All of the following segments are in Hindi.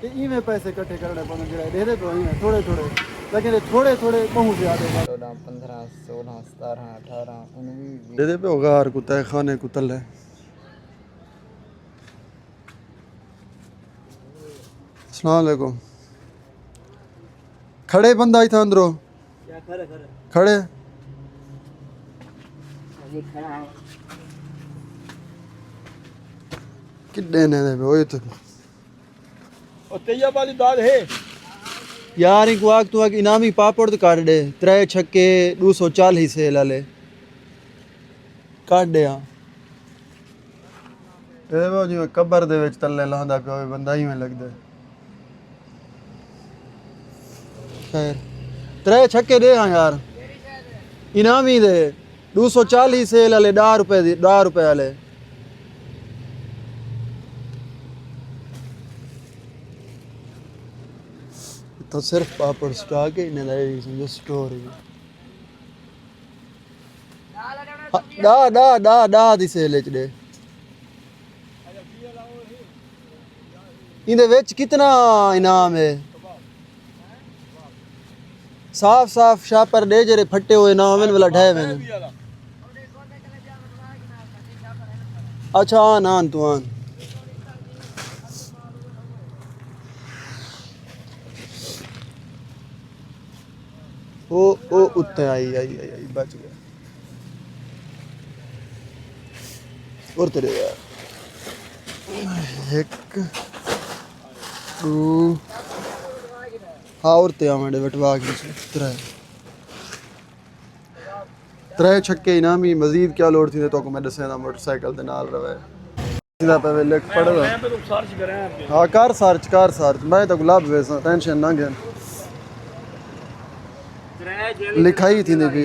ते इवें पैसे इकट्ठे करने पौंदे जेह्ड़े देदे पे इवें थोड़े थोड़े लेकिन थोड़े थोड़े कहूं से आदे 14 15 16 17 18 19 देदे पे उगार कुत्ता खाने कुतल है। अस्सलाम वालेकुम। खड़े बंदा ही था अंदरों क्या खड़े खड़े खड़े ये खड़ा है किड्डे ने दे ओए तो और तैयब वाली दाल है यार एक वाक तू एक इनामी पापड़ तो काट दे 3 छक्के 240 से लाले काट दे हां ए वो जिवें कब्र दे विच तल्ले लांदा पिया होवे बंदा ही में लगदा खैर 3 छक्के दे हां यार इनामी दे 240 से लाले 10 रुपए दी 10 रुपए वाले तो सिर्फ पापड़ स्टॉक है इन्हें लाए समझो स्टोर है डा डा डा डा दी सेल च दे इनदे विच कितना इनाम है साफ साफ शापर दे जेरे फटे हुए ना होवन वाला ढाए मैंने अच्छा आन आन तू आन ओ उत्ते आई बच गया और तेरे यार एक दो हाँ और ते आवे बटवा के त्रै छक्के इनामी मजीद क्या लोड़ थी तो को मैं दसे ना मोटरसाइकिल दे नाल रवे सीधा पे लिख पढ़ मैं पे तो सर्च करें हां कर सर्च मैं तो गुलाब वैसा टेंशन ना गया लिखाई थी ने भी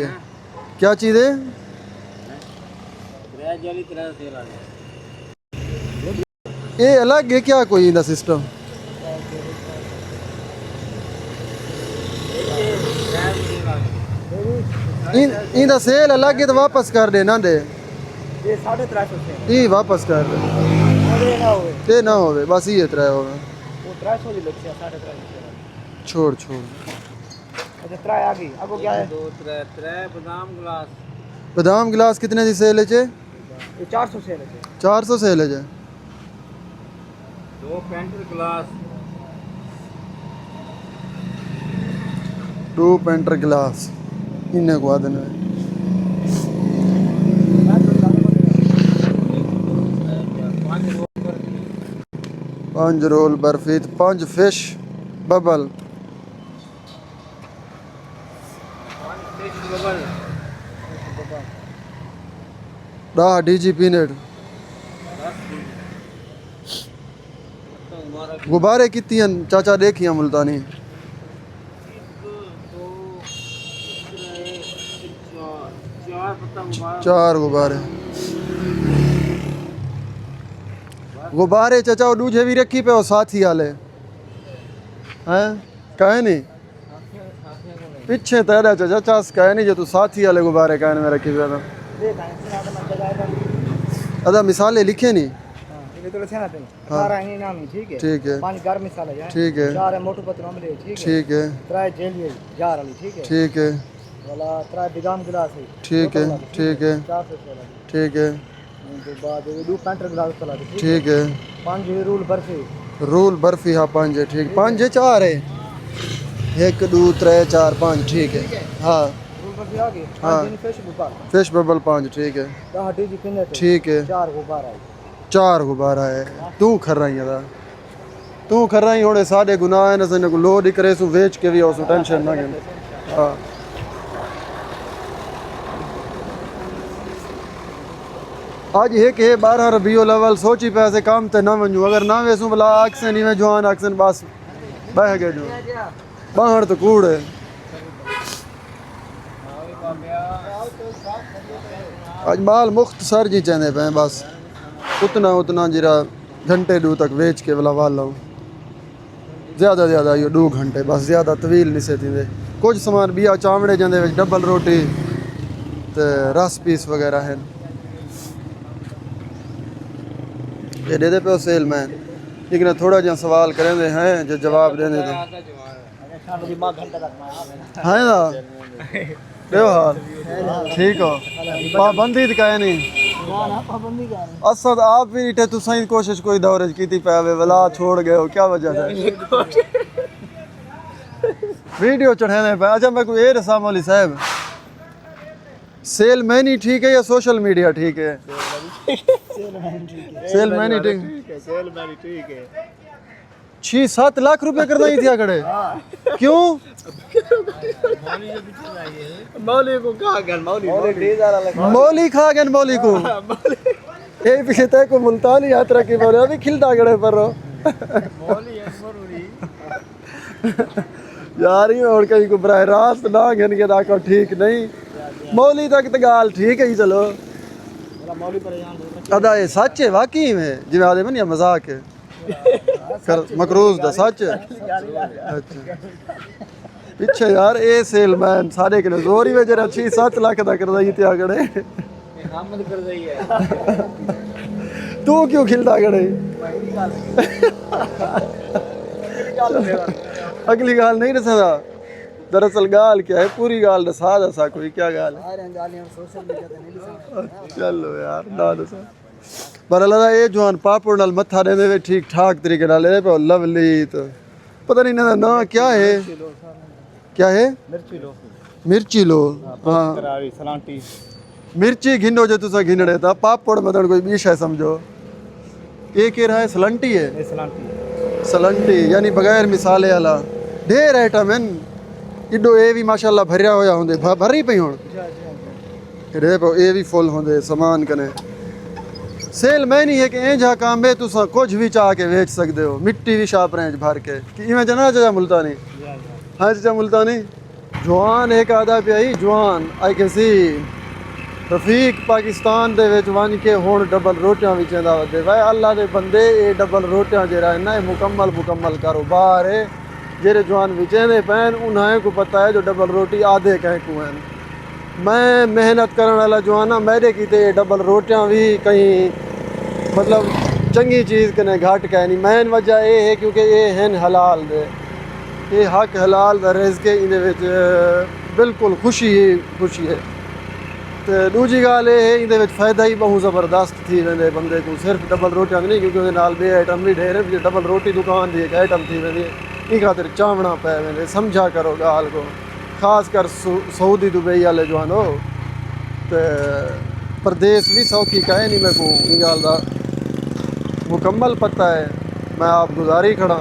क्या चीज है ये अलग है क्या कोई इंदा सिस्टम इंदा सेल अलग है तो वापस कर दे ना दे ये 350 से ये वापस कर दे ये ना होवे बस ये तरह होवे वो 300 की लक्ष्य 350 छोड़ अच्छा 3 आ गई अब क्या है 2 3 बादाम गिलास कितने दी सेल है ये 400 सेल है 400 सेल है 2 पेंटर गिलास 2 पेंटर गिलास इन्हें को आदन है 5 रोल बर्फी 5 फिश बबल दा डीजी पीनट गुब्बारे कितनी चाचा देखिए मुल्तानी 4 गुब्बारे चाचा वो दूजे भी रखी पे वो साथी वाले हैं कहे नहीं पीछे तेरा चाचा चास कहे नहीं जो तू साथी वाले गुब्बारे कहने में रखी पे अदा मिसाले लिखे नहीं ठीक है 5 गर्म मसाला है ठीक है 4 मोटू पत्तों में ठीक है 3 जेली जार वाली ठीक है वाला 3 बादाम गिलास है ठीक है 400 ठीक है के बाद 2 पेंटर गिलास चला ठीक है 5 रूल बर्फी हाँ 5 है ठीक 5 है 4 है 1 2 3 4 5 ठीक है हाँ रूल बर्फी आ गई हाँ फिश बबल 5 ठीक है ठीक है 4 गुब्बारा है तू कर रही है होड़े साढ़े गुनाह है ना को लोड ही करे सु वेच के भी हो सु टेंशन ना के हाँ आज एक है 12 रबीउल अव्वल सोची पैसे काम ते ना वञू अगर ना वेसू भला अक्सन ही में जवान अक्सन बस बह गए जो बाहर तो कूड़ है आज माल मुख्तसर जी चंदे पे बस उतना जरा घंटे 2 तक वेच के वाला वाल लाऊं ज़्यादा ये 2 घंटे बस ज़्यादा तवील नहीं से थी कुछ सामान बिया चावड़े जाते डबल रोटी तो रस पीस वगैरह है ये दे पे सेल मैन लेकिन थोड़ा जिहा सवाल करेंदे हैं जो जवाब देने तो है ना देव हाल ठीक हो पाबंदी तो कहे नहीं असद आप भी इठे तू सही कोशिश कोई दौरे की थी पे वला छोड़ गए हो क्या वजह है वीडियो चढ़ाने पे अच्छा मैं कोई रसा मौली साहब सेल मैन ही ठीक है या सोशल मीडिया ठीक है सेल मैन ही ठीक है 6-7 लाख रुपए करना ही थी खड़े क्यों मौली को कहा गन मौली खा गए मौली को ये पीछे तय को मुल्तानी यात्रा की बोले अभी खिलता गड़े पर रो यार ये और कहीं को बराह रास्त ना गन के दाको ठीक नहीं मौली तक तो गाल ठीक है ही चलो अदा ये सच है वाकई में जिवें आदे मन या मजाक है कर मकरूज दा सच है अच्छा पीछे यार ए सेलमैन सारे के जोर ही में जरा 6-7 लाख दा करदा ही त्या गड़े हमद कर रही है तू क्यों खिलदा गड़े अगली गाल नहीं दसदा दरअसल गाल क्या है पूरी गाल दसा दसा कोई क्या गाल है चलो यार ना दसा पर अल्लाह ये जवान पापड़ नाल मत्था देंदे वे ठीक ठाक तरीके नाल ले पे लवली तो पता नहीं ना ना क्या है मिर्ची लो हाँ सलांटी मिर्ची घिनो जो तुसा घिनड़े था पापड़ मतलब कोई बीश है समझो ये कह रहा है सलंटी है सलंटी यानी बगैर मिसाले वाला ढेर आइटम है इडो ये भी माशाल्लाह भरिया होया होंदे भरी पई हुण रे पे ये भी फुल होंदे सामान कने सेल मैं नहीं है कि ए जा काम में तुसा कुछ भी चाह के बेच सकते हो मिट्टी भी शाप रेंज भर के कि इवें जना चाचा मुल्तानी हाँ चाचा मुल्तानी जवान एक आधा पे आई जवान I can see Rafiq Pakistan they which one के हुण डबल रोटियां भी चंदा वदे भाई अल्लाह दे बंदे ये डबल रोटियां जेरा है ना मुकम्मल कारोबार है जेरे जवान विचेंदे पैन उन्हें को पता है जो डबल रोटी आधे कह को हैं मैं मेहनत करने वाला जवान हाँ मेरे कीते डबल रोटियां भी कहीं मतलब चंगी चीज़ कने घट कह नहीं मेन वजह ये है क्योंकि ये हैं हलाल दे ये हक हलाल दा रिज़्क़ इहदे विच बिल्कुल खुशी है तो दूजी गाल ये है इहदे विच फ़ायदा ही बहुत ज़बरदस्त थी वेंदे बंदे को सिर्फ डबल रोटियां नहीं क्योंकि उहदे नाल बे आइटम भी ढेर है डबल रोटी दुकान दी एक आइटम थी वेंदी ई खातिर चावना पै वेंदे समझा करो गाल को खास कर सऊदी दुबई वाले जो हो तो प्रदेश भी सौखी कहे नहीं मेरे को इन गाल का मुकम्मल पता है मैं आप गुजारी खड़ा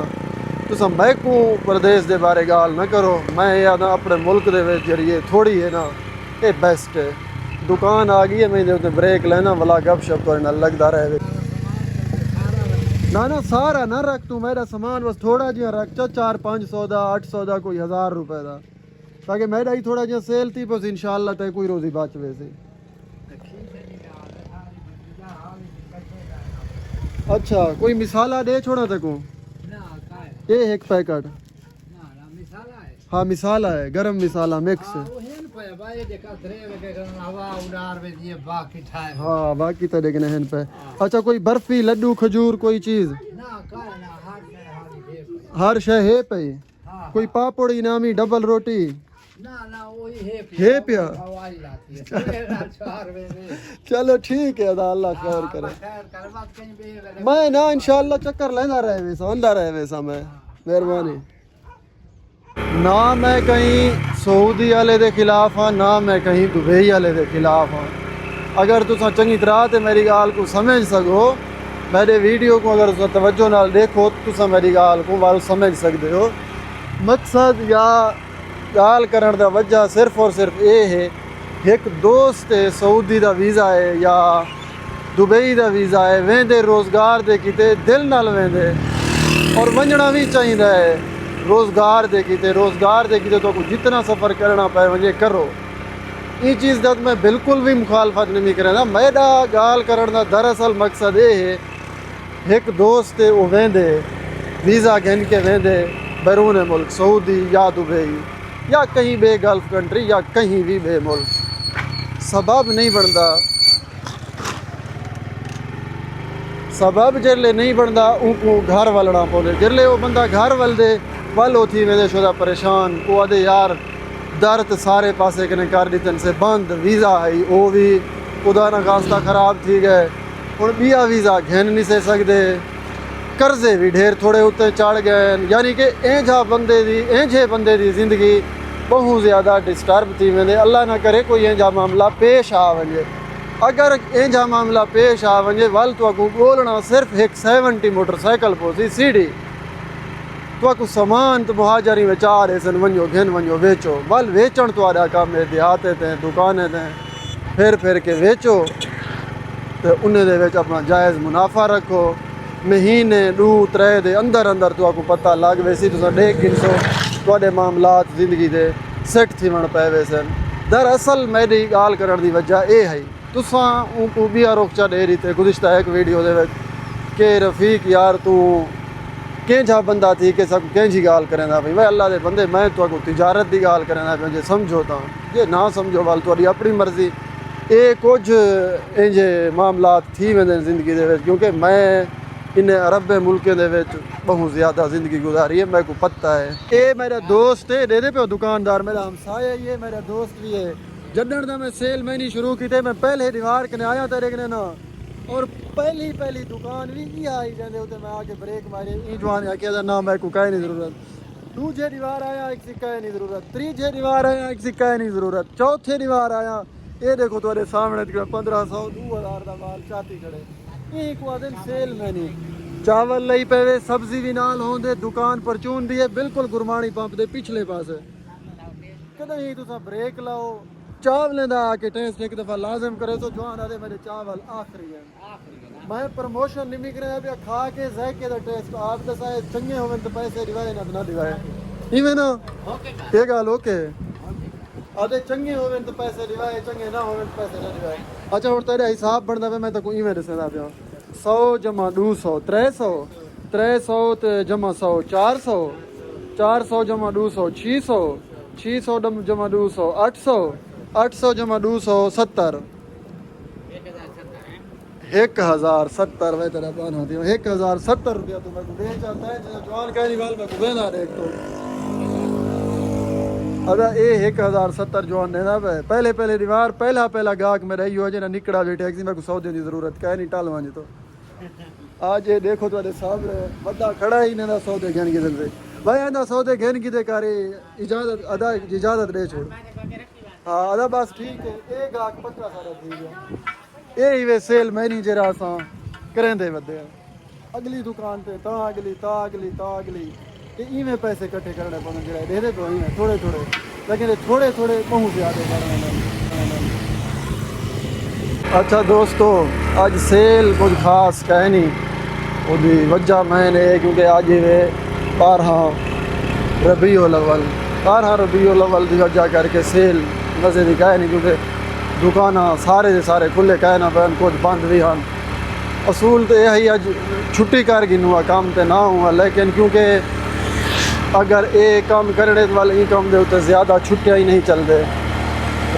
तुम मैं को प्रदेश के बारे गाल ना करो मैं या ना अपने मुल्क के जरिए थोड़ी है ना ये बेस्ट है दुकान आ गई है मैं इहदे उत्ते ब्रेक लेना वाला गप शप तो ना लगता रहे ना सारा ना रख तू मेरा सामान बस थोड़ा जिहा रख 400-500 का 800 का कोई 1000 रुपए का ताकि मेरा ही थोड़ा जिहा सेल थी बस इंशाल्लाह तय कोई रोजी बच वैसे अच्छा कोई मिसाला दे छोड़ा तको ये एक पैकेट हाँ मिसाला है गरम मिसाला मिक्स हाँ बाकी तो लेकिन है पे अच्छा कोई बर्फी लड्डू खजूर कोई चीज हर शय है पे कोई पापड़ इनामी डबल रोटी है पिया चलो ठीक है अल्लाह खैर करे मैं ना इंशाल्लाह चक्कर लेना रहे वैसा अंदा रहे वैसा मैं मेहरबानी ना मैं कहीं सऊदी वाले के खिलाफ हाँ ना मैं कहीं दुबई वाले के खिलाफ हाँ अगर तुम चंगी तरह से मेरी गाल को समझ सको मेरे वीडियो को अगर तुम तवज्जो नाल देखो तो तुम मेरी गाल को वाल समझ सकते हो मकसद या गाल करने का वजह सिर्फ और सिर्फ ये है एक दोस्त है सऊदी का वीज़ा है या दुबई का वीज़ा है वेंदे रोज़गार दे किते दिल नाल वेंदे और वंजना भी चाहिए है रोज़गार दे किते तो जितना सफ़र करना पे वजे करो ये चीज़ का मैं बिल्कुल भी मुखालफत नहीं करना मेरा गाल करने का दरअसल मकसद ये है एक दोस्त है वो वेंदे वीज़ा घन के वेंदे बैरून मुल्क सऊदी या दुबई या कहीं बे गल्फ कंट्री या कहीं भी बे मुल्क सबब नहीं बनता सबब जिसले नहीं बनता उनको घर वलना पौंदे। जिसले वो बंदा घर वलदे वल उथी वेंदे शुदा परेशान, वो आदे यार दर ते सारे पासे कने कर दितन से बंद, वीज़ा आई वो भी खुदा ना खास्ता ख़राब थी गए, हुण बिया वीज़ा घेन नहीं से सकते, कर्जे भी ढेर थोड़े उत्ते चढ़ गए। यानी कि इंजे बंदे दी ज़िंदगी बहुत ज़्यादा डिस्टर्ब थी वेंदे। अल्लाह ना करे कोई इंजा मामला पेश आ वञे। अगर इंजा मामला पेश आ वञे वल तो बोलना सिर्फ एक 70 मोटरसाइकिल पोसी सीढ़ी तो सामान तो मुहाजरी में चार ऐसन वञो घिन वञो वेचो, वल वेचण तो कम है, देहाते ते दुकानें ते फिर के वेचो तो उन्हें अपना जायज़ मुनाफा रखो। महीने 2-3 दे अंदर अंदर तो पता लग वैसी तुम डेढ़ गिनसो थोड़े मामलात जिंदगी दे सेट थी वन पे वैसन। दरअसल मेरी गाल करने की वजह यह है तुसा उनको भी रोकचा दे रही थे गुज़िश्ता एक वीडियो दे कि रफ़ीक यार तू कंहिंजा बंदा थी कि सब कंहिंजी गाल करेंदा भाई भाई अल्लाह दे बंदे मैं तो तिजारत की गाल करेंदा पे जे समझो तो जे ना समझो वाल तुहाडी अपनी मर्जी। ये कुछ इंजे मामलात थी वेंदे जिंदगी दे क्योंकि मैं इन अरब मुल्कें दे बहुत ज़्यादा ज़िंदगी गुजारी है, मेरे को पता है। ये मेरा दोस्त है दे पे दुकानदार मेरा हमसाया, ये मेरा दोस्त भी है। जदन दा मैं सेल मैंने शुरू की थे मैं पहले दीवार कने आया तेरे कने ना और पहली दुकान भी की आई जाते उते मैं आके ब्रेक मारे ई जवान आके ना मैं को कहे नहीं ज़रूरत, दूजे दीवार आया एक सिक्का नहीं ज़रूरत, तीजे दीवार आया एक सिक्का नहीं ज़रूरत, चौथे दीवार आया ये देखो तुम्हारे सामने 1500-2000 का माल चाती खड़े एक दिन सेल मैंने चावल लई पे सब्जी भी नाल होंदे दुकान परचून दी है बिल्कुल गुरमानी पंप दे पिछले पासे कदे ही तुसा ब्रेक लाओ चावलें दा आके टेस्ट एक दफ़ा लाजम करे तो जवान आदे मेरे चावल आखिरी है। मैं प्रमोशन नहीं मिल रहा है खा के जायके दा टेस्ट आप दसाए चंगे होवे तो पैसे दिवाए ना दिवाए इवें ना ये गाल ओके आधे चंगे होवे तो पैसे दिवाए चंगे ना होवे तो पैसे ना दिवाए। अच्छा हुण तेरा हिसाब बनदा पे मैं तो इवें दसदा पिया 100 जमा 200 300 300 ते जमा 100 400 400 जमा 200 600 600 जमा 200 800 800 जमा 200 70 1070 वे तेरा पान होती है 1070 रुपया तो मैं दे चाहता है जवान कहनी वाल मैं देना देख तो अदा ये 1070 जवान देना पे पहले दीवार पहला गाहक मेरा यो जना निकड़ा जो टैक्सी में को सौदे की जरूरत कह नहीं टाल वांजे तो आज ये देखो तुम्हारे सामने बंदा खड़ा ही ना सौदे घेन की दिल से भाई आंदा सौदे घेन की दे करे इजाजत दे छोड़ हाँ अदा बस ठीक है ये गाहक पक्का सारा ठीक है ये ही वे सेल मैनी जरा सा करेंदे वदे अगली दुकान पे ता अगली ये इवें पैसे इकट्ठे करने पौंदे जरा दे तो ही थोड़े लेकिन थोड़े बहुत ज़्यादा करने। अच्छा दोस्तों आज सेल कुछ खास कह नहीं उसकी वजह मैंने क्योंकि आज वे 12 रबीउल अव्वल की वजह करके सेल मजे की कह नहीं क्योंकि दुकान सारे के सारे खुले कह ना पैन कुछ बंद भी हैं। असूल तो यही अज छुट्टी कर गिनूँ काम तो ना हुआ लेकिन क्योंकि अगर ये काम करने वाले ये काम दे ज़्यादा छुट्टियाँ ही नहीं चलते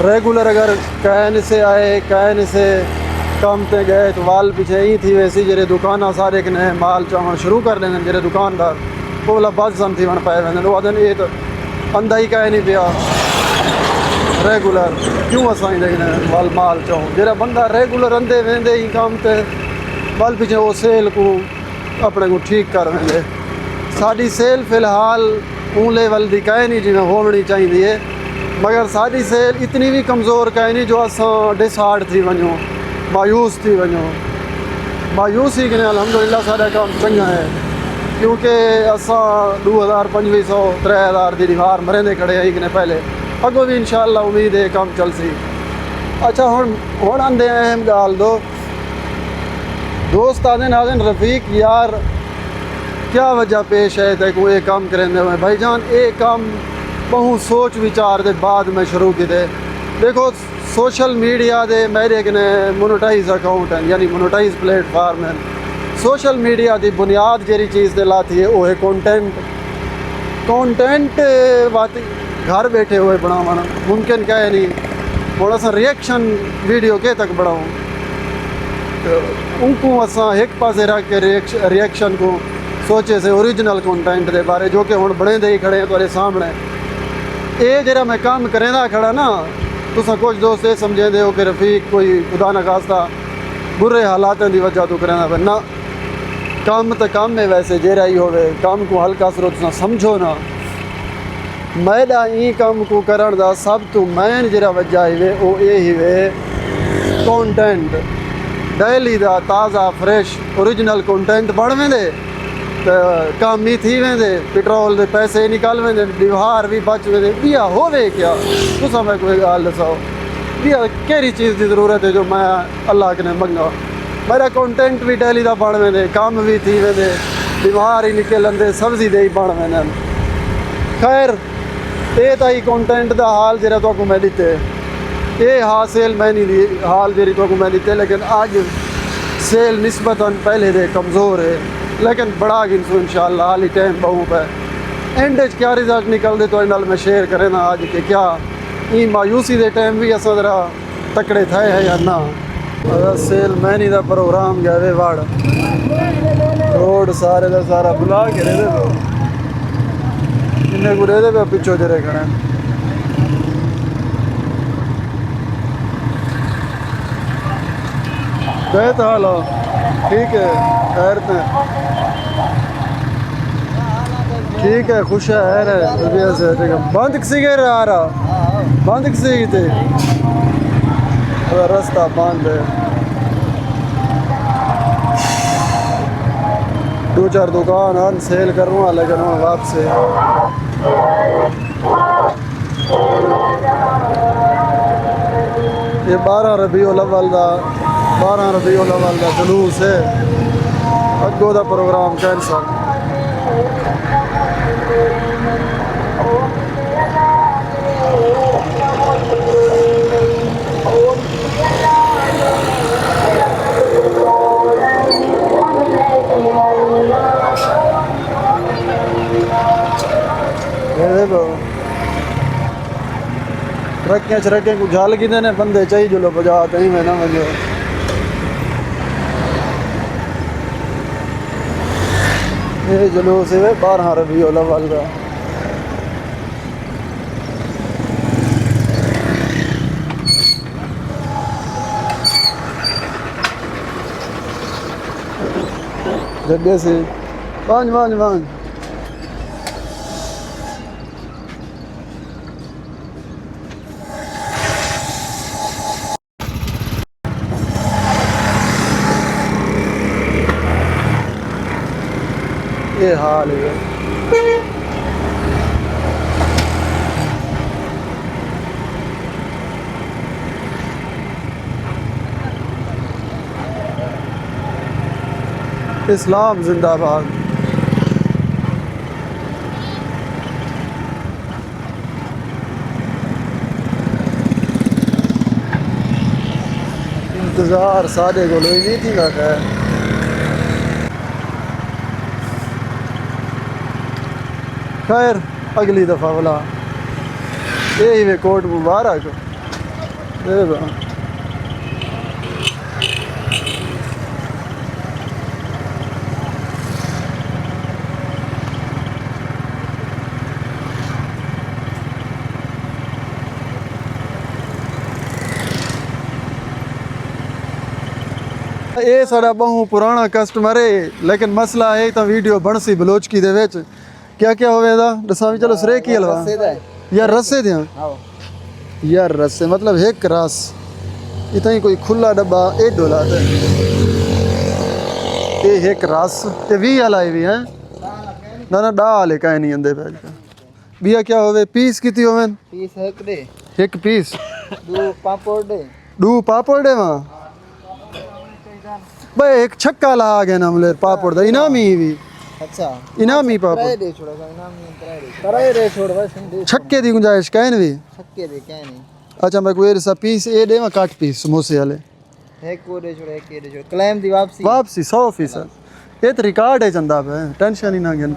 रेगुलर अगर कहने से आए कहने से काम ते गए तो वाल पीछे ही थी वैसी जेरे दुकान सारे ने माल चावल शुरू कर देने जेरे दुकानदार वो वाला बस जन थी वन पाए वो आदन ये तो अंधा ही कह नहीं पिया रेगुलर क्यों असाई देखने वाल माल चाहो जेरा बंदा रेगुलर अंधे वेंदे ही काम ते वाल पीछे वो सेल को अपने को ठीक कर वेंदे। साड़ी सेल फिलहाल ऊँ लेवल की कह नहीं जिमें होनी चाहिए मगर साड़ी सेल इतनी भी कमज़ोर कह नहीं जो अस डिसहार्ड थी वञो मायूस थी वञो मायूसी कने अल्हम्दुलिल्लाह सारा काम चंगा है क्योंकि असा 2500 3000 की दीवार मरेंदे खड़े आई कने पहले अगो भी इंशाअल्लाह उम्मीद है काम चल सी। अच्छा हुण आंदे अहम गाल दो दोस्त आदन रफ़ीक यार क्या वजह पेश है तो ये काम करेंदे हुए भाईजान ये काम बहुत सोच विचार के बाद में शुरू किए। देखो सोशल मीडिया दे मेरे कने मोनेटाइज अकाउंट हैं यानी मोनेटाइज प्लेटफार्म है। सोशल मीडिया की बुनियाद जी चीज़ दे लाती है वो है कंटेंट बात घर बैठे हुए बनाना मुमकिन क्या है नहीं थोड़ा सा रिएक्शन वीडियो के तक बढ़ाऊँ उनको असां एक पासे रख के रिएक्शन को सोचे से ओरिजिनल कंटेंट के बारे जो कि हुण बने दे ही खड़े हैं तुहाडे सामने। ये जरा मैं काम करेंदा खड़ा ना, तुसा कुछ दोस्त ये समझेंदे हो कि रफीक कोई खुदा न खास्ता बुरे हालातों की वजह तो करेंदा पे ना, काम तो काम है वैसे जेरा ही होवे, काम को हल्का सरो तुसा समझो ना। मैदा ई काम को करण दा सब तो मेन जरा वजह ही वे वो ये ही वे कंटेंट डेली दा ताज़ा फ्रेश ओरिजिनल कंटेंट बन वेंदे तो काम ही थी वेंदे, पेट्रोल दे पैसे निकल वेंदे, व्यवहार भी बच वेंदे। बिया होवे क्या तुसा मैं कोई गाल दसाओ, बिया केड़ी चीज़ की ज़रूरत है जो मैं अल्लाह के ने मंगा। मेरा कंटेंट भी डेली दा बन वेंदे, काम भी थी वेंदे, व्यवहार ही निकलंदे, सब्जी दे ही बन वेंदे। खैर ये ताई कंटेंट दा हाल जरा तो मैं दिते, ये हाँ सेल मैं नहीं दी हाल जरी तो मैं दिते, लेकिन आज सेल निस्बतन पहले दे कमज़ोर है, लेकिन बड़ा गिनसू इंशाअल्लाह हाली टाइम बहु पे एंड क्या रिजल्ट निकलते तो नाल मैं शेयर करें ना आज के क्या ई मायूसी दे टाइम भी असा जरा तकड़े थे है या ना। अगर सेल मैनी दा प्रोग्राम गया वे वाड़ रोड सारे दा सारा बुला के रहे दे इन्हें को रहे दे पिछो जरे खड़े गए तो हाल ठीक है खैर तो ठीक है खुश है से ठीक है बंद किसी के आ रहा बंद किसी की थे रास्ता बंद है, दो चार दुकान हर सेल करूँगा लेकिन वहाँ वापसी ये 12 रबीउल अव्वल का जुलूस है, अगो का प्रोग्राम कैंसल। ट्रकें छरकें को झाल की देने बंदे चाहिए जो लोग बजाते ही मैं ना वजो ये जुलूस है 12 रबीउल अव्वल का। जगह से पाँच ये हाल है। इस्लाम जिंदाबाद। इंतज़ार सादे को लोई नहीं थी ना खैर। खैर अगली दफ़ा वाला यही वे कोट मुबारक ये साड़ा बहु पुराना कस्टमर है, लेकिन मसला है तो वीडियो बनसी बलोचकी दे विच क्या क्या होवेगा दसा भी चलो सरे की हलवा यार रस्से दियां यार रस्से मतलब एक रस इतना ही कोई खुला डब्बा ए डोला ये एक रस ते 20 हलाई भी हैं ना ना डाल कहीं नहीं अंदे बैठ का बिया क्या होवे पीस कितनी होवे पीस एक दे एक पीस दो पापड़ दे वहाँ भाई एक छक्का ला गया ना मुझे पापड़ दा इनामी भी अच्छा इनामी पापड़ दे छोड़ा इनामी कराए दे छोड़ बस छक्के दी गुंजाइश कहीं भी छक्के दे क्या नहीं। अच्छा मैं कोई सा पीस ए दे काट पीस समोसे वाले एक को दे छोड़ एक दे छोड़ क्लेम दी वापसी 100%। ये तो रिकॉर्ड है चंदा पे टेंशन ही ना गन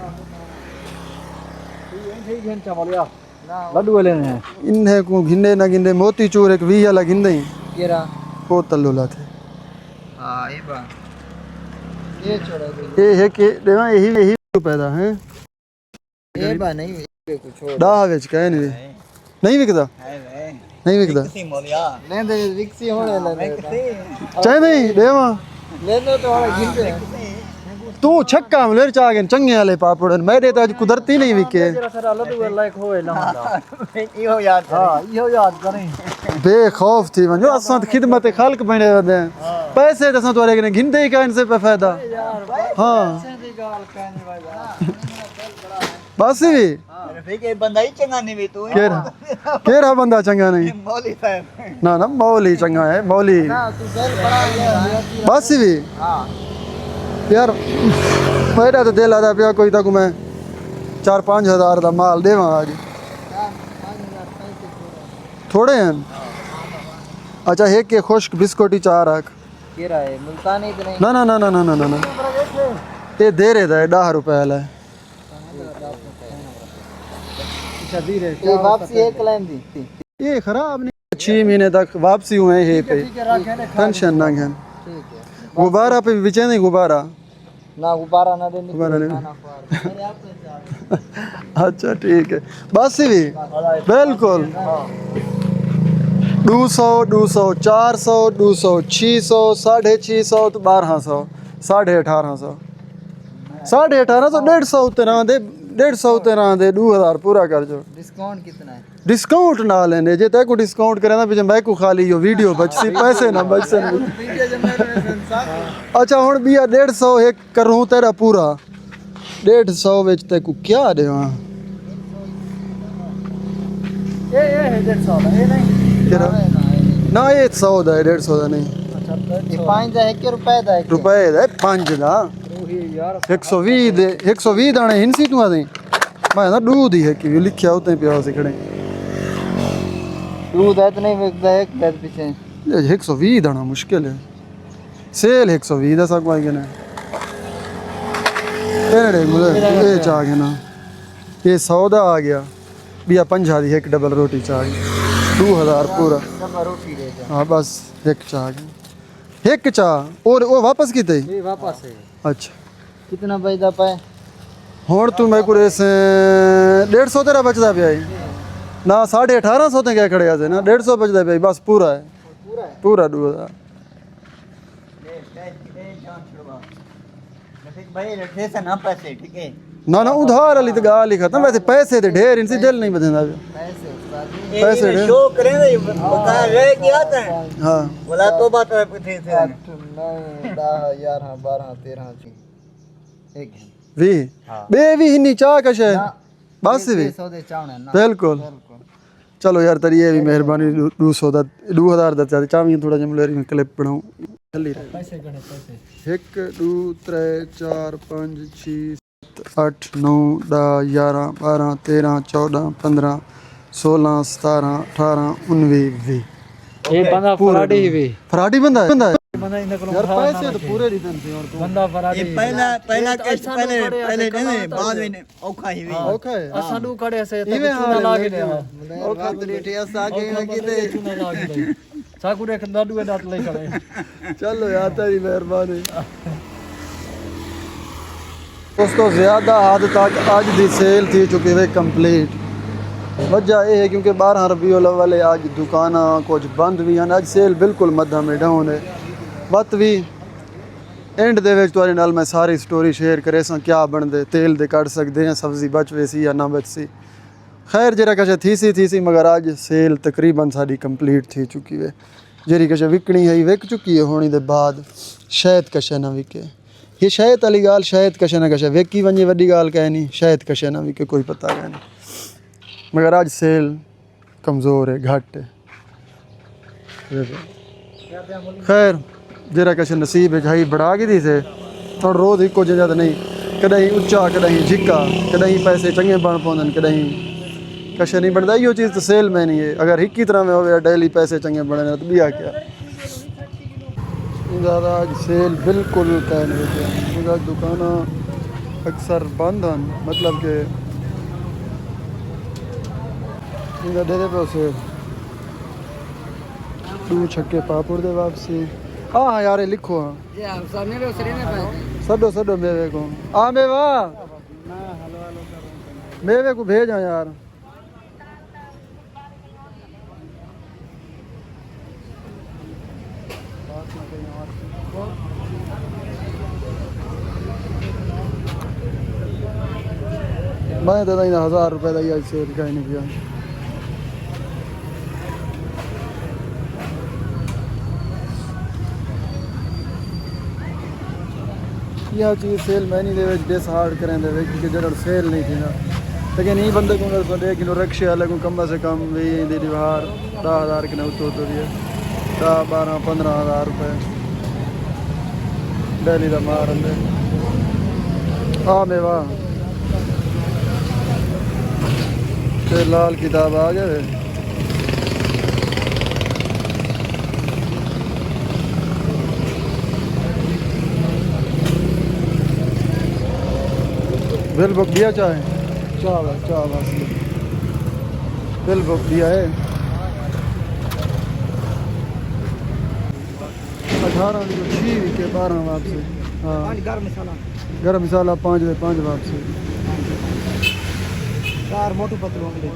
लड्डू लेने हैं इन्हें को घिंडे ना गिंडे मोती चूर एक 20 वाला गिंदे केरा वो तल्लुला थे हां ये छोड़ा दो। ये है कि देवा यही रुपए दा है ये बा नहीं ये कुछ छोड़। डाह विच कह नहीं विकदा नहीं विकदा ले दे रिक्सी होने लगे। चाहे नहीं देवा ले दो तो वाला गिनते तू छक्का मलेर चा गए चंगे वाले पापड़ मेरे तो आज कुदरती नहीं विके जरा सरा लदू लाइक होए लहंदा इहो याद हां इहो याद करें बेखौफ थी वञो असां त खिदमत ख़ल्क़ बणे वधे पैसे त असां तोरे के गिनदे ही कान से पे फायदा हां पैसे दी गाल कहने वाला बस भी रफीक ये बंदा ही चंगा नहीं वे तू केरा बंदा चंगा नहीं मौली साहब ना ना मौली चंगा है मौली ना तू सेल पड़ा बस भी हां यार मेरा तो दिल आता पिया कोई तक मैं 4-5 हज़ार का माल देवा आज थोड़े हैं अच्छा है कि खुश्क बिस्कुट ही चाह रख केरा है मुल्तानी तो नहीं ना ना ना ना ना ना ना ये दे रहे था 10 रुपए वाला है अच्छा दी रे ये वापसी एक लाइन दी ये खराब नहीं 6 महीने तक वापसी हुए हैं पे टेंशन ना घेन ठीक है गुब्बारा पे बिचे नहीं गुब्बारा ना गुब्बारा ना देने गुब्बारा नहीं मेरे आप पे अच्छा ठीक है बस भी बिल्कुल 200 200 400 200 600 650 तो 1200 1850 1850 150 तेरह दे 150 तेरह दे 2000 पूरा कर जो डिस्काउंट कितना है डिस्काउंट ना लेने जे तय को डिस्काउंट करे ना पिछे मैं को खाली यो वीडियो बचसी पैसे ना बचसे अच्छा हुन बिया 150 एक करूं तेरा पूरा 150 विच ते को क्या देवा ये है 150 ये नहीं तेरा ना ये 100 दा 150 दा नहीं अच्छा ये 5 ਦਾ 1 रुपए ਦਾ रुपए दा 5 दा ਉਹੀ ਯਾਰ 120 ਦੇ 120 ਦਾਣੇ ਹਿੰਸੀ ਤੂੰ ਦੇ ਮੈਂ ਨਾ ਡੂ ਦੀ ਹੈ ਕਿ ਲਿਖਿਆ ਉਤੇ ਪਿਆ ਸੀ ਖੜੇ दूध है तो नहीं बिकता है एक पीछे ये 120 दाना मुश्किल है सेल 120 ਦਾ ਸਕ ਵਾਈ ਗਨਾ ਇਹੜੇ ਮੁਲੇ ਇਹ ਚਾ ਗਿਆ ਨਾ ਇਹ 100 ਦਾ ਆ ਗਿਆ ਬਿਆ 50 ਦੀ ਇੱਕ ਡਬਲ ਰੋਟੀ ਚਾ ਗਈ 2000 पूरा सब रोटी दे दे हाँ बस एक चा आ गई एक चा और वो वापस की थे ये वापस है अच्छा कितना बचदा पाए ਹੁਣ ਤੂੰ ਮੈਂ ਕੋਲੇ 150 ਤੇਰਾ ਬਚਦਾ ਪਿਆ ਈ ਨਾ 1850 ਤੇ ਕਿਆ ਖੜਿਆ ਸੀ ਨਾ 150 ਬਚਦਾ ਪਿਆ ਈ ਬਸ ਪੂਰਾ ਹੈ ਪੂਰਾ 2000 भाई रखे से ना पैसे ठीक है ना ना उधार वाली तो गाल ही खत्म वैसे पैसे ते ढेर इनसे दिल नहीं बदलना पैसे पैसे ढेर शो करें बता रहे क्या था हाँ बोला तो बात है पूछे थे 9 10 11 12 13 एक भी बे भी हिन्नी चाह कश है बस भी सौदे चावने ना बिल्कुल चलो यार तेरी ये भी मेहरबानी 200 ਦਾ 2000 ਦਾ ਚਾਹਵੀਂ ਥੋੜਾ ਜਿਹਾ ਮਲੇਰੀ ਕਲਿੱਪ ਬਣਾਉ ਚੱਲੀ ਰਹੇ पैसे गणे पैसे 1 2 3 4 5 6 7 8 9 10 11 12 13 14 15 16 17 18 19 20 ये बंदा फराडी भी फराडी बंदा है बंदा इन को यार पैसे तो पूरे नहीं देते और तू बंदा फराडी पहला कैश पहले नहीं बाद में औखा ही हुई ओके असा दू खड़े से इवे चूना लाग दे औखा तो रेट ऐसा आगे ना किते चूना लाग दे साकुरे खंदाडू दात ले खड़े चलो यार तेरी मेहरबानी दोस्तों ज़्यादा हद तक आज दी सेल थी चुकी है कंप्लीट वजह यह है क्योंकि 12 रबीउल अव्वल आज दुकाना कुछ बंद भी हैं अज सेल बिल्कुल मध्य में डाउन है बत भी एंड दे विच तुहाडे नाल मैं सारी स्टोरी शेयर करे सां क्या बनदे तेल दे कट सकते हैं सब्जी बच वैसी या ना बच सी खैर जरा कश थी सी मगर अज सेल तकरीबन साड़ी कंप्लीट थी चुकी है जरी कश विकनी है विक चुकी है होने दे बाद शायद कश ना विके ये शायद वाली गाल शायद कश ना कश विकी वञे वड्डी गाल कह नहीं शायद कश ना विके कोई पता कह नहीं मगर आज सेल कमज़ोर है घट है खैर जरा कश नसीब है भाई बढ़ा के दी से थोड़ा रोज़ ही कुछ ज़्यादा नहीं कहीं उच्चा कहीं झिका कहीं पैसे चंगे बन पौन कहीं कश नहीं बनता यो चीज़ तो सेल में नहीं है अगर एक ही तरह में हो डेली पैसे चंगे बने तो बिया क्या ज़्यादा आज सेल बिल्कुल कह नहीं दुकान अक्सर बंद हैं मतलब कि दे दे पे उसे 2 छक्के पापड़ दे वापसी हाँ यार ये लिखो हाँ जी हम सामने रो सरे ने पाए सडो सडो मेवे को आ मेवा मेवे को भेजा यार मैं तो 1000 रुपए का ये सेल का नहीं किया यह चीज़ सेल मैं नहीं दे डिस हार्ड करें दे क्योंकि जरा सेल नहीं थी ना लेकिन यही बंदे को अगर सौ किलो रक्शे वाले को कम से कम भी दी बाहर 10,000 के ना तो दिए 10-12-15,000 रुपए डेली का मार दे हाँ मेवा ते लाल किताब आ गए बिल बुक दिया चाहे चाह बस बिल बुक दिया है 18 को 6 के 12 वापसी हाँ गरम मसाला 5 वापसी 4 मोटू पतलू अंगली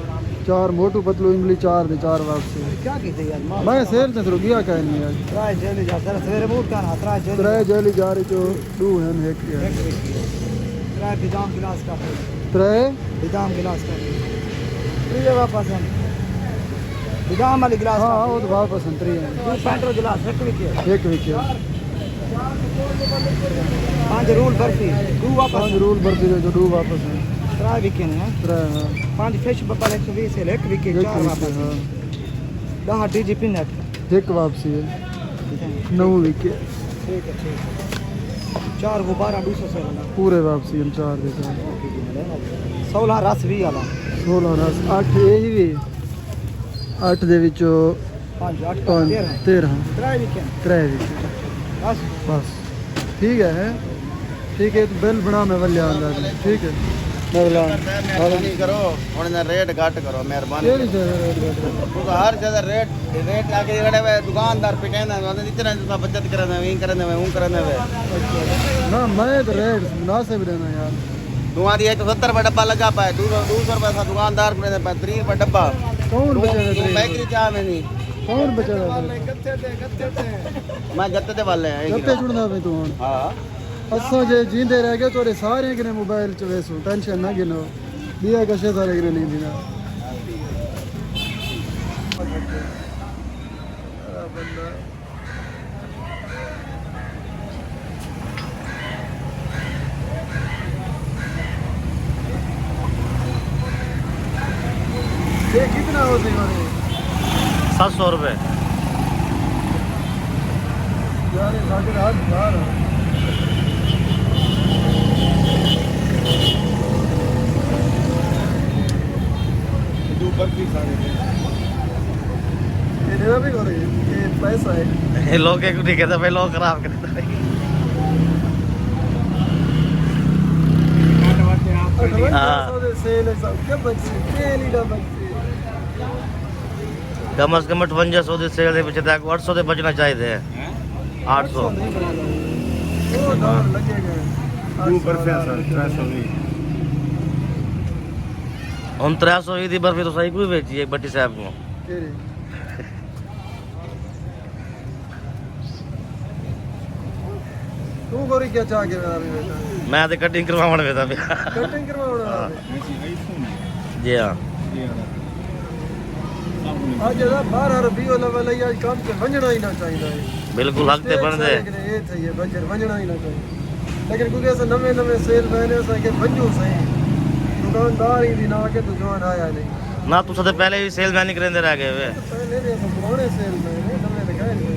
4 मोटू पतलू इमली 4 वापसी क्या कीते यार मैं सेल से शुरू किया क्या नहीं यार ट्राई जेली जा सवेरे बूट का ना ट्राई जेली त्रै जेली जा रही जो 2 हैं एक है ट्राई बिदाम गिलास का त्रै बिदाम गिलास का ये वापस हम बिदाम वाली गिलास हाँ वो तो वापस अंतरी है 2 पेट्रोल गिलास एक विके 5 रूल बर्फी 2 वापस 5 रूल बर्फी जो 2 वापस है 3 विके ने त्रै हाँ 5 फिश बपल 120 है 1 विके 4 वापस हाँ 10 डीजी पिनट एक वापसी है 9 विके ठीक है 4 को 12 200 से वाला पूरे वापसी हम 4 देते हैं 16 रस 20 वाला 16 रस 8 यही भी 8 ਦੇ ਵਿੱਚੋਂ 5 8 13 3 विके 3 विके बस बस ठीक है ठीक है तो बिल बना मैं वल्या अंदर ठीक है मैं वल्या मेहरबानी करो और रेट घट करो मेहरबानी केड़ी जगह रेट घट करो तू हर जगह रेट आके खड़े हुए दुकानदार पे कहना इतना इतना बचत करने में करने में करने में ना मैं तो रेट मुनासिब देना यार तुम्हारी 170 रुपये डब्बा लगा पाए 200 रुपये सा दुकानदार को देना पाए 30 रुपये डब्बा कौन बचेगा बेकरी चाह में नहीं कौन बचेगा मैं गत्ते दे वाले हैं गत्ते जुड़ना पे तू हुन हाँ असा जे जींदे रह गए तोरे सारे के मोबाइल च वेसो टेंशन ना गिनो दिया कशे सारे के नहीं दिना ये कितना होते हैं 700 रुपये यार ये साढ़े 8,000 ये भी करे ये पैसा है लोग एक नहीं कहते भाई लोग खराब करते सेल है सब क्या बच्चे सेल ही ना बच्चे कम से कम 5800 ਦੀ ਸੇਲ ਦੇ ਵਿੱਚ ਤਾਂ 800 ਦੇ ਬਚਣਾ ਚਾਹੀਦੇ ਹੈ 800 वो दाम लगेगा 320 ਹੁਣ 320 ਦੀ ਬਰਫੀ ਤਾਂ ਸਹੀ ਕੋਈ ਵੇਚੀ ਹੈ ਬੱਟੀ ਸਾਹਿਬ ਨੂੰ तू गोरी क्या चाह के मेरा भी बेटा ਮੈਂ ਤੇ ਕਟਿੰਗ ਕਰਵਾਉਣ ਵੇਦਾ ਪਿਆ कटिंग करवाना ਜੀ ਹਾਂ आज जरा 12 वाला वाला ये काम के वंजना ही ना चाहिए ਬਿਲਕੁਲ ਹੱਕ ਤੇ ਬਣਦੇ ये चाहिए बजर वंजना ही ना चाहिए लेकिन क्योंकि ऐसे नवे नवे सेल मैंने ऐसा के वंजो सही दुकानदार ही ना के तो जवान आया नहीं ਨਾ ਤੁਸੀਂ ਤਾਂ ਪਹਿਲੇ ਵੀ ਸੇਲਮੈਨ ਹੀ ਕਰਿੰਦੇ ਰਹਿ ਗਏ ਵੇ पहले भी ऐसा पुराने सेल मैंने नवे दिखाए नहीं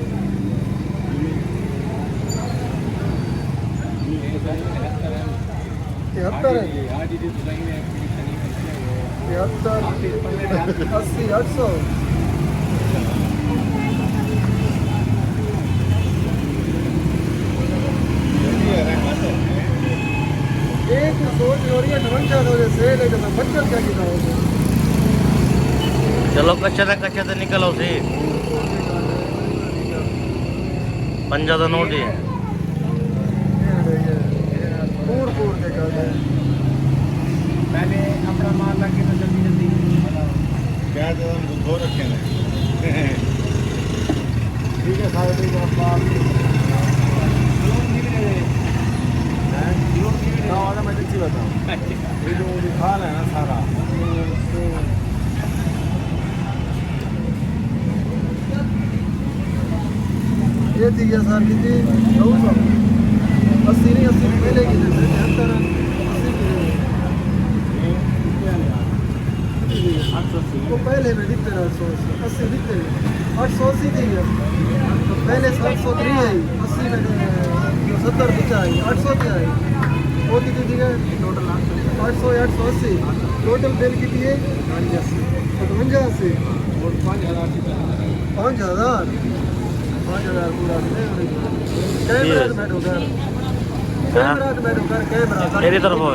80-800 एक सोच हो रही है ढरंजा हो सेल है जब बच्चल क्या किया हो ਚਲੋ ਕੱਚੇ ਤੇ ਨਿਕਲੋ ਸੀ पंजा का नोट ही है। पूर पूर के कर दे पहले अपना माल लगे तो जल्दी जल्दी क्या तो हम धो रखे हैं। ठीक है सारे ठीक है आप ना वाला मैं अच्छी बताऊं ये जो दिखा है ना सारा ये थी क्या सर कितनी 900 80 नहीं 80 पहले की 73 80 तो पहले में दिखते ना 80 दिखते 880 थी तो पहले 703 है 80 में 70 दिखा है 800 क्या है वो कितनी थी टोटल 800 880 टोटल बिल कितनी है 85 और 5000 पूरा कैमरा बैठो कर कैमरा बैठो कर कैमरा मेरी तरफ है।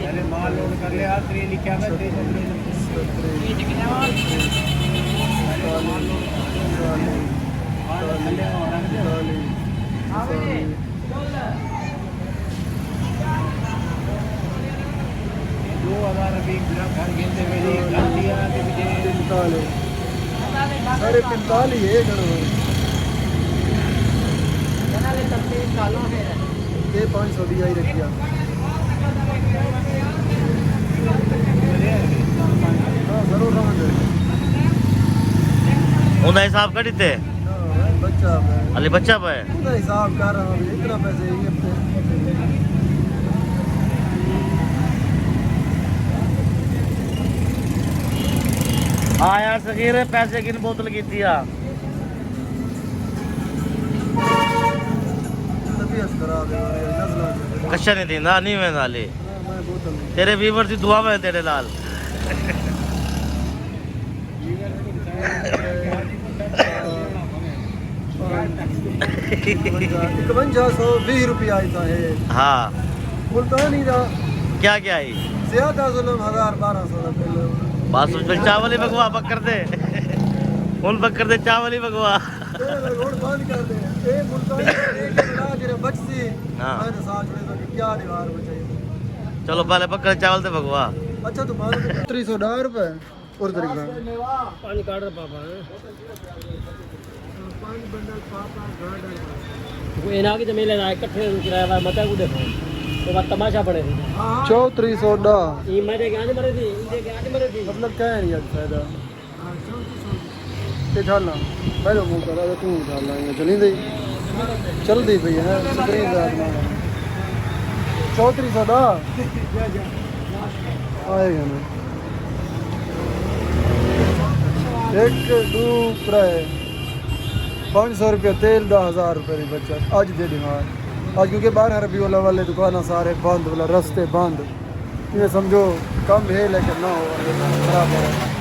अरे माल लोड कर ले यार 3 लिखा है 3 घर गिनते मेरी गलतियां के पीछे 45 है ये 500 दिया ही रखिया जरूर उनका हिसाब करी थे बच्चा अली बच्चा पे पूरा हिसाब कर रहा हूँ इतना पैसे ये हाँ यार सगीर पैसे की बोतल की थी यार तबीयत खराब है नजला कच्चा नहीं थी ना नहीं मैं नाली मैं बोतल तेरे वीवर की दुआ में तेरे लाल ₹5120 आई था ये हाँ मुल्तानी का क्या क्या आई ज्यादा जुल्म 1200 बस उस पर चावल ही भगवा बकर दे उन बकर दे चावल ही भगवा रोड बंद कर दे ए मुल्तानी एक इलाज रे बक्सी हाँ। मैंने साथ में तो क्या दीवार बचाई चलो पहले बकर चावल दे भगवा अच्छा तो मान 310 रुपए और तरीका पानी काट रहा पापा पांच बंडल पापा गार्डन वो इना की जमीन लेना इकट्ठे किराया मत को देखो तो बात तमाशा पड़े थी 3410 ये मेरे गांव मरे थी इनके गांव मरे थी मतलब क्या है यार फायदा के ढालना पहले मुंह करा तो तू ढालना है चली दी चल दी भई है स्क्रीन दाद मारा 3410 आएगा ना एक दो प्राय 500 रुपये तेल 10,000 रुपये की बचत आज दे दिमाग आज क्योंकि बाहर अरबी वाले दुकाना सारे बंद वाला रास्ते बंद ये समझो कम है लेकिन ना हो खराब है